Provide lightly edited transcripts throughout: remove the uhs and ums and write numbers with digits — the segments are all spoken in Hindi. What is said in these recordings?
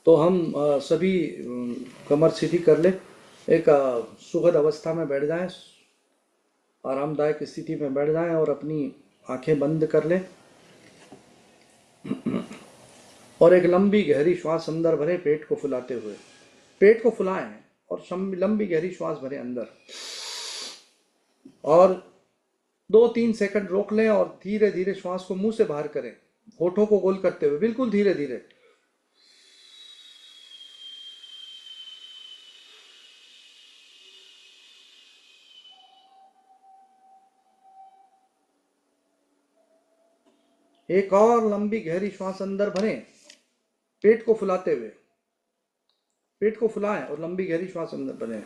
तो हम सभी कमर सीधी कर ले, एक सुखद अवस्था में बैठ जाएं, आरामदायक स्थिति में बैठ जाएं और अपनी आंखें बंद कर लें और एक लंबी गहरी श्वास अंदर भरें पेट को फुलाते हुए। पेट को फुलाएं और लंबी गहरी श्वास भरें अंदर, और 2-3 सेकंड रोक लें और धीरे धीरे श्वास को मुंह से बाहर करें, होठों को गोल करते हुए, बिल्कुल धीरे धीरे। एक और लंबी गहरी श्वास अंदर भरें पेट को फुलाते हुए। पेट को फुलाएं और लंबी गहरी श्वास अंदर भरें।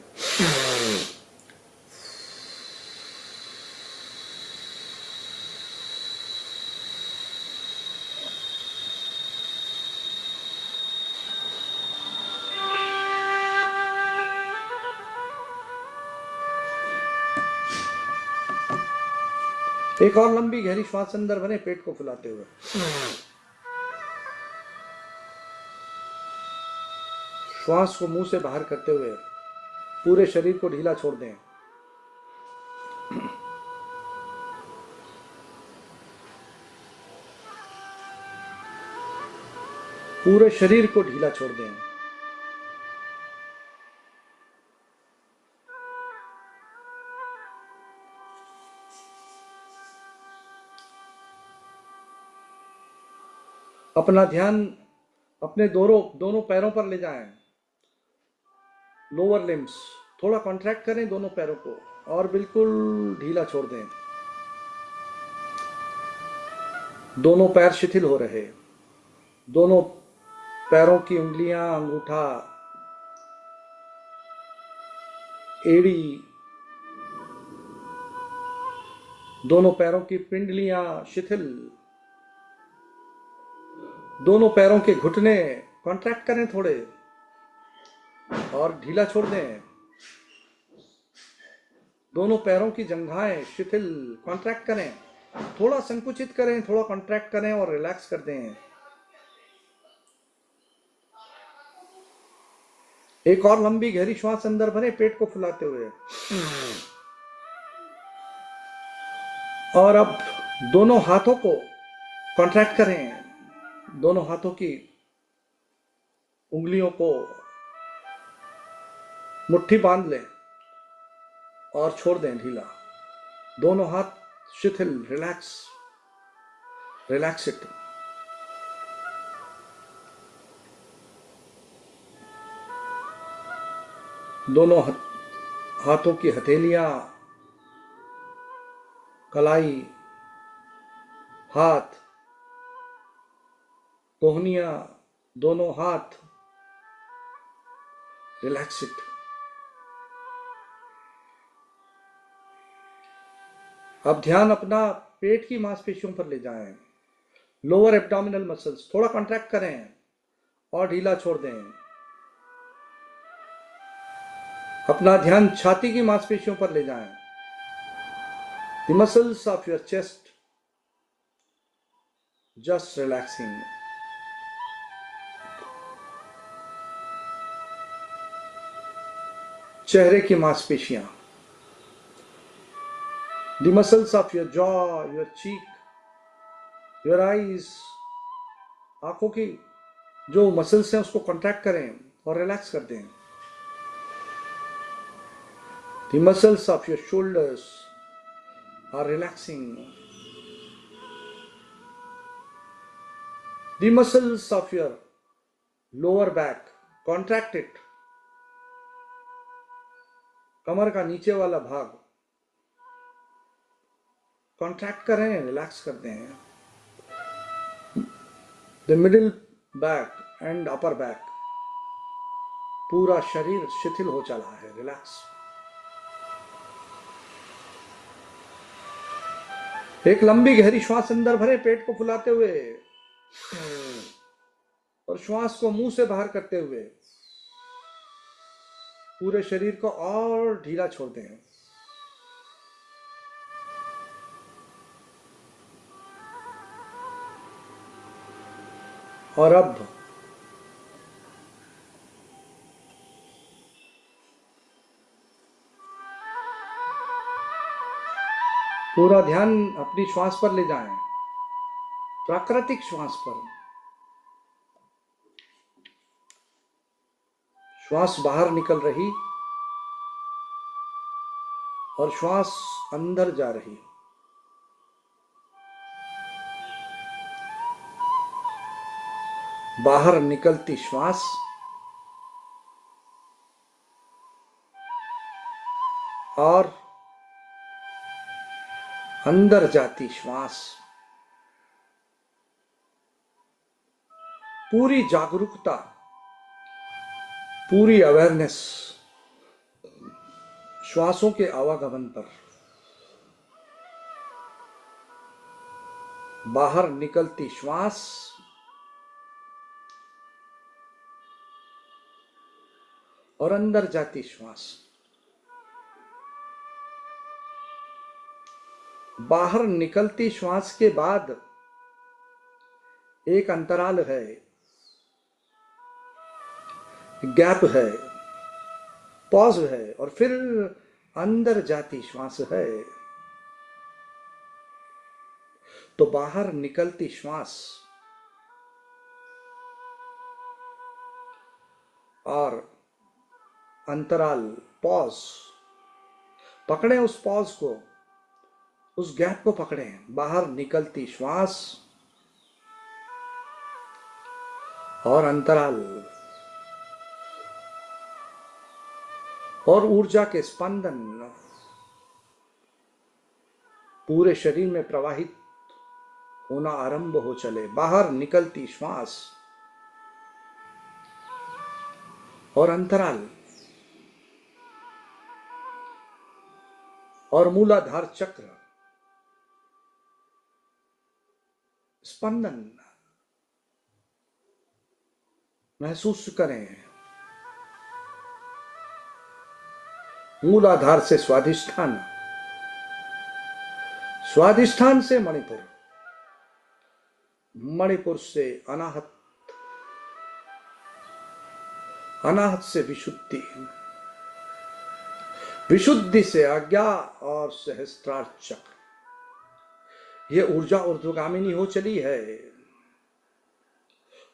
एक और लंबी गहरी श्वास अंदर भरें पेट को फुलाते हुए। श्वास को मुंह से बाहर करते हुए पूरे शरीर को ढीला छोड़ दें। पूरे शरीर को ढीला छोड़ दें। अपना ध्यान अपने दोनों दोनों पैरों पर ले जाएं। लोअर लिम्स थोड़ा कॉन्ट्रैक्ट करें दोनों पैरों को और बिल्कुल ढीला छोड़ दें। दोनों पैर शिथिल हो रहे। दोनों पैरों की उंगलियां, अंगूठा, एड़ी, दोनों पैरों की पिंडलियां शिथिल। दोनों पैरों के घुटने कॉन्ट्रैक्ट करें थोड़े और ढीला छोड़ दें। दोनों पैरों की जंघाएं शिथिल, कॉन्ट्रैक्ट करें, थोड़ा संकुचित करें, थोड़ा कॉन्ट्रैक्ट करें और रिलैक्स कर दें। एक और लंबी गहरी श्वास अंदर भरें पेट को फुलाते हुए। और अब दोनों हाथों को कॉन्ट्रैक्ट करें। दोनों हाथों की उंगलियों को मुट्ठी बांध लें और छोड़ दें ढीला। दोनों हाथ शिथिल, रिलैक्स, रिलैक्स इट। दोनों हाथों की हथेलियां, कलाई, हाथ, कोहनियां, दोनों हाथ, रिलैक्स इट। अब ध्यान अपना पेट की मांसपेशियों पर ले जाएं। लोअर एब्डोमिनल मसल्स थोड़ा कॉन्ट्रैक्ट करें और ढीला छोड़ दें। अपना ध्यान छाती की मांसपेशियों पर ले जाएं। The muscles of your chest just relaxing. चेहरे की मांसपेशियां, the muscles of your jaw, your cheek, your eyes, आंखों की जो मसल्स हैं उसको कॉन्ट्रैक्ट करें और रिलैक्स कर दें। The muscles of your shoulders are relaxing. The muscles of your lower back, contract it. कमर का नीचे वाला भाग कॉन्ट्रैक्ट करें, रिलैक्स कर दें। The middle back and upper back, पूरा शरीर शिथिल हो चला है, रिलैक्स। एक लंबी गहरी श्वास अंदर भरे पेट को फुलाते हुए और श्वास को मुंह से बाहर करते हुए पूरे शरीर को और ढीला छोड़ दें। और अब पूरा ध्यान अपनी श्वास पर ले जाएं, प्राकृतिक श्वास पर। श्वास बाहर निकल रही और श्वास अंदर जा रही। बाहर निकलती श्वास और अंदर जाती श्वास। पूरी जागरूकता, पूरी अवेयरनेस श्वासों के आवागमन पर। बाहर निकलती श्वास और अंदर जाती श्वास। बाहर निकलती श्वास के बाद एक अंतराल है, गैप है, पॉज है, और फिर अंदर जाती श्वास है। तो बाहर निकलती श्वास और अंतराल, पॉज, पकड़े उस पॉज को, उस गैप को पकड़े। बाहर निकलती श्वास और अंतराल, और ऊर्जा के स्पंदन पूरे शरीर में प्रवाहित होना आरंभ हो चले। बाहर निकलती श्वास और अंतराल और मूलाधार चक्र स्पंदन महसूस करें। मूलाधार से स्वाधिष्ठान, स्वाधिष्ठान से मणिपुर, मणिपुर से अनाहत, अनाहत से विशुद्धि, विशुद्धि से आज्ञा और सहस्त्रार चक्र। यह ऊर्जा ऊर्ध्वगामिनी हो चली है।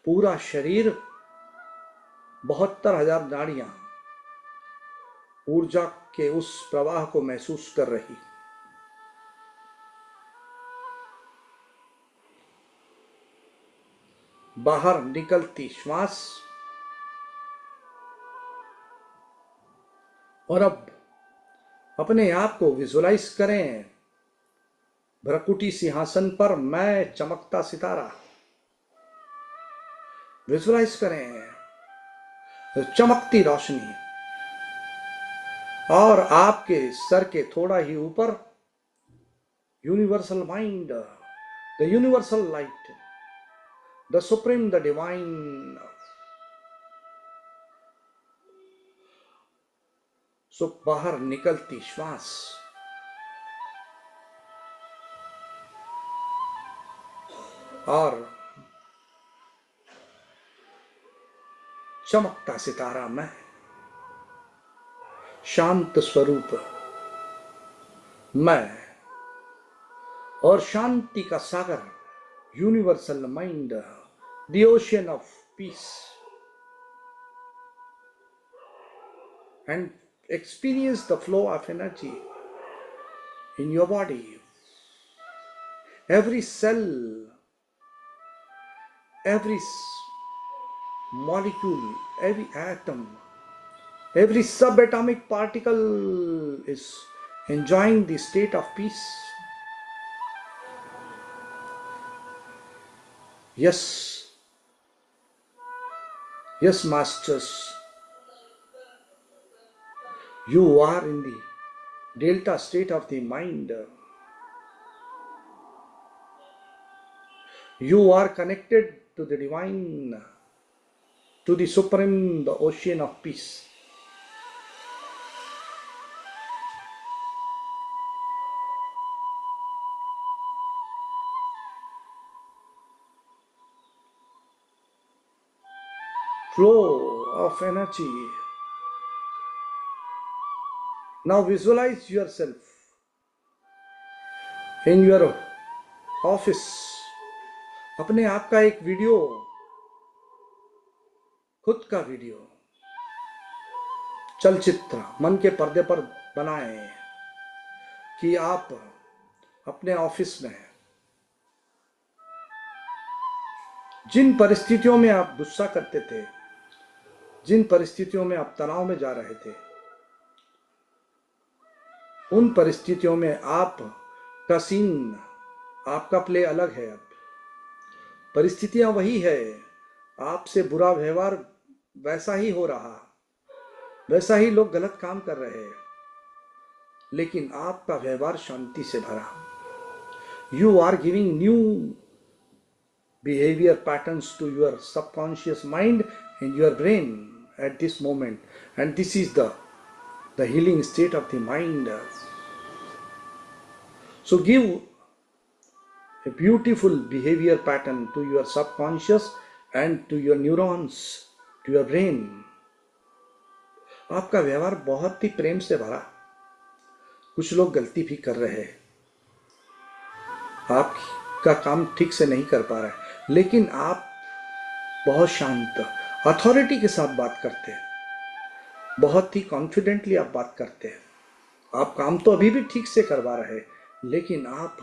पूरा शरीर 72,000 नाड़ियां ऊर्जा के उस प्रवाह को महसूस कर रही। बाहर निकलती श्वास और अब अपने आप को विजुलाइज करें भ्रकुटी सिंहासन पर मैं चमकता सितारा। विजुलाइज करें चमकती रोशनी और आपके सर के थोड़ा ही ऊपर universal mind, the universal light, the supreme, the divine. So बाहर निकलती श्वास और चमकता सितारा मैं, शांत स्वरूप मैं, और शांति का सागर, universal mind, the ocean of peace. And experience the flow of energy in your body. Every cell, every molecule, every atom, every subatomic particle is enjoying the state of peace. Yes, yes, masters, you are in the delta state of the mind. You are connected to the divine, to the supreme, the ocean of peace. flow of energy. Now visualize yourself in your office. अपने आप का एक वीडियो, खुद का वीडियो, चलचित्र मन के पर्दे पर बनाएं कि आप अपने ऑफिस में जिन परिस्थितियों में आप गुस्सा करते थे, जिन परिस्थितियों में आप तनाव में जा रहे थे, उन परिस्थितियों में आप का सीन, आपका प्ले अलग है। अब परिस्थितियां वही है, आपसे बुरा व्यवहार वैसा ही हो रहा, वैसा ही लोग गलत काम कर रहे हैं, लेकिन आपका व्यवहार शांति से भरा। You are giving new behavior patterns to your subconscious mind and your brain at this moment, and this is the healing state of the mind. So give a beautiful behavior pattern to your subconscious and to your neurons, to your brain. आपका व्यवहार बहुत ही प्रेम से भरा। कुछ लोग गलती भी कर रहे हैं, आपका काम ठीक से नहीं कर पा रहे, लेकिन आप बहुत शांत, अथॉरिटी के साथ बात करते हैं, बहुत ही कॉन्फिडेंटली आप बात करते हैं। आप काम तो अभी भी ठीक से करवा रहे, लेकिन आप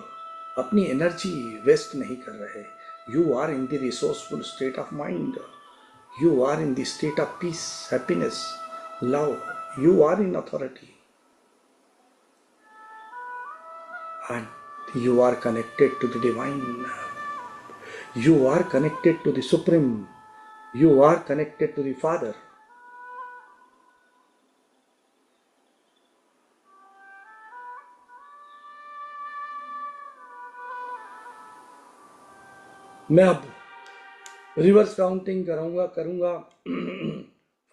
अपनी एनर्जी वेस्ट नहीं कर रहे। You are in the resourceful state of mind, you are in the state of peace, happiness, love, you are in authority, and you are connected to the divine, you are connected to the supreme, you are connected to the Father. मैं अब रिवर्स काउंटिंग करूंगा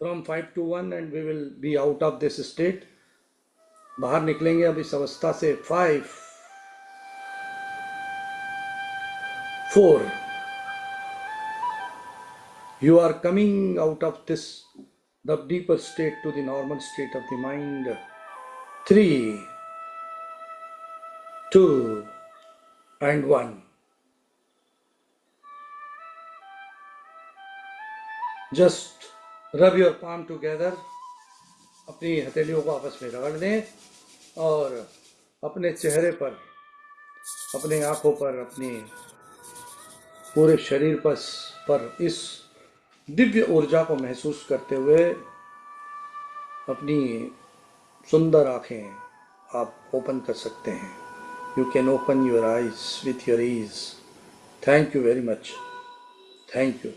from 5 to 1 and we will be out of this state. बाहर निकलेंगे अब इस अवस्था से। 5, 4, you are coming out of this, the deeper state, to the normal state of the mind. 3, 2 and 1. Just rub your palm together, अपनी हथेलियों को आपस में रगड़ दें और अपने चेहरे पर, अपने आंखों पर, अपने पूरे शरीर पर इस दिव्य ऊर्जा को महसूस करते हुए अपनी सुंदर आंखें आप ओपन कर सकते हैं। You can open your eyes with your ease. Thank you very much. Thank you.